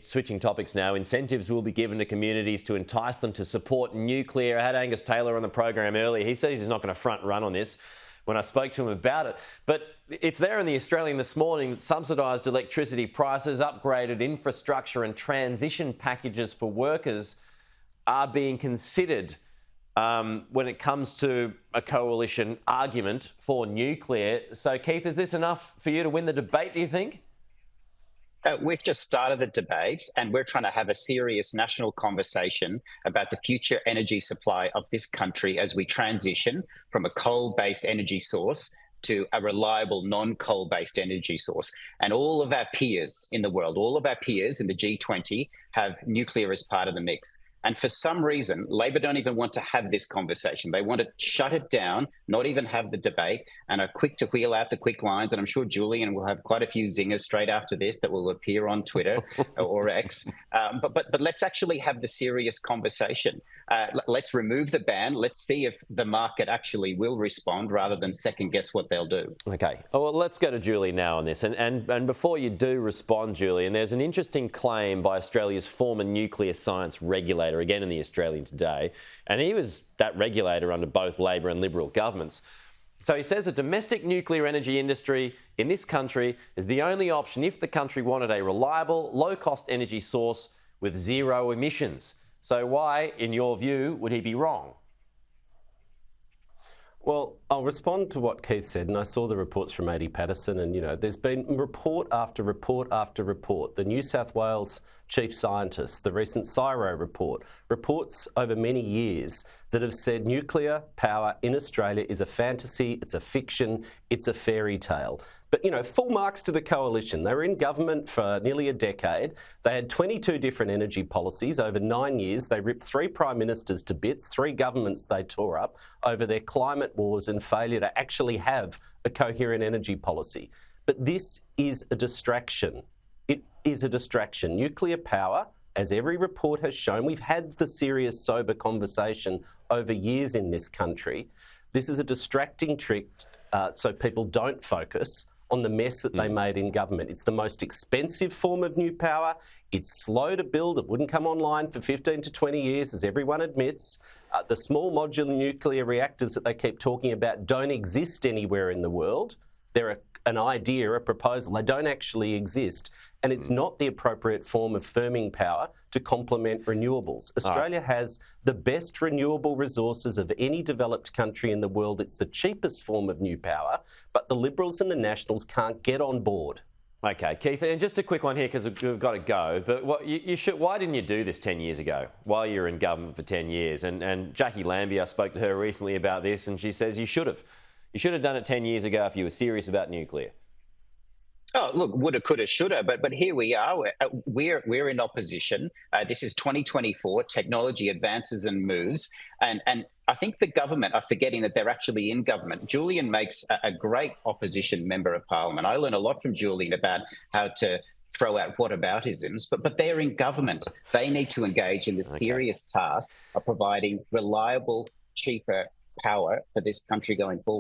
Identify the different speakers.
Speaker 1: Switching topics now, incentives will be given to communities to entice them to support nuclear. I had Angus Taylor on the program earlier. He says he's not going to front run on this when I spoke to him about it. But it's there in the Australian this morning that subsidised electricity prices, upgraded infrastructure and transition packages for workers are being considered when it comes to a coalition argument for nuclear. So, Keith, is this enough for you to win the debate, do you think?
Speaker 2: We've just started the debate and we're trying to have a serious national conversation about the future energy supply of this country as we transition from a coal-based energy source to a reliable non-coal-based energy source. And all of our peers in the world, all of our peers in the G20 have nuclear as part of the mix. And for some reason, Labor don't even want to have this conversation. They want to shut it down, not even have the debate, and are quick to wheel out the quick lines. And I'm sure Julian will have quite a few zingers straight after this that will appear on Twitter or X. But let's actually have the serious conversation. Let's remove the ban. Let's see if the market actually will respond rather than second guess what they'll do.
Speaker 1: Okay. Well, let's go to Julie now on this. And before you do respond, Julian, there's an interesting claim by Australia's former nuclear science regulator, again in the Australian today, and he was that regulator under both Labor and Liberal governments. So he says the domestic nuclear energy industry in this country is the only option if the country wanted a reliable, low-cost energy source with zero emissions. So why, in your view, would he be wrong?
Speaker 3: Well, I'll respond to what Keith said, and I saw the reports from Adi Patterson, and, there's been report after report after report. The New South Wales chief scientist, the recent CSIRO report, reports over many years that have said nuclear power in Australia is a fantasy, it's a fiction, it's a fairy tale. But, full marks to the coalition. They were in government for nearly a decade. They had 22 different energy policies over 9 years. They ripped 3 prime ministers to bits, 3 governments they tore up over their climate wars and failure to actually have a coherent energy policy. But this is a distraction. It is a distraction. Nuclear power, as every report has shown, we've had the serious, sober conversation over years in this country. This is a distracting trick so people don't focus on the mess that they made in government. It's the most expensive form of new power. It's slow to build. It wouldn't come online for 15 to 20 years, as everyone admits. The small modular nuclear reactors that they keep talking about don't exist anywhere in the world. They're an idea, a proposal. They don't actually exist. And it's not the appropriate form of firming power to complement renewables. Australia has the best renewable resources of any developed country in the world. It's the cheapest form of new power, but the Liberals and the Nationals can't get on board.
Speaker 1: Okay, Keith, and just a quick one here because we've got to go. But why didn't you do this 10 years ago while you were in government for 10 years? And Jackie Lambie, I spoke to her recently about this, and she says you should have. You should have done it 10 years ago if you were serious about nuclear.
Speaker 2: Oh, look, woulda, coulda, shoulda, but here we are. We're in opposition. This is 2024. Technology advances and moves, and I think the government are forgetting that they're actually in government. Julian makes a great opposition member of parliament. I learn a lot from Julian about how to throw out whataboutisms, but they're in government. They need to engage in the serious task of providing reliable, cheaper power for this country going forward.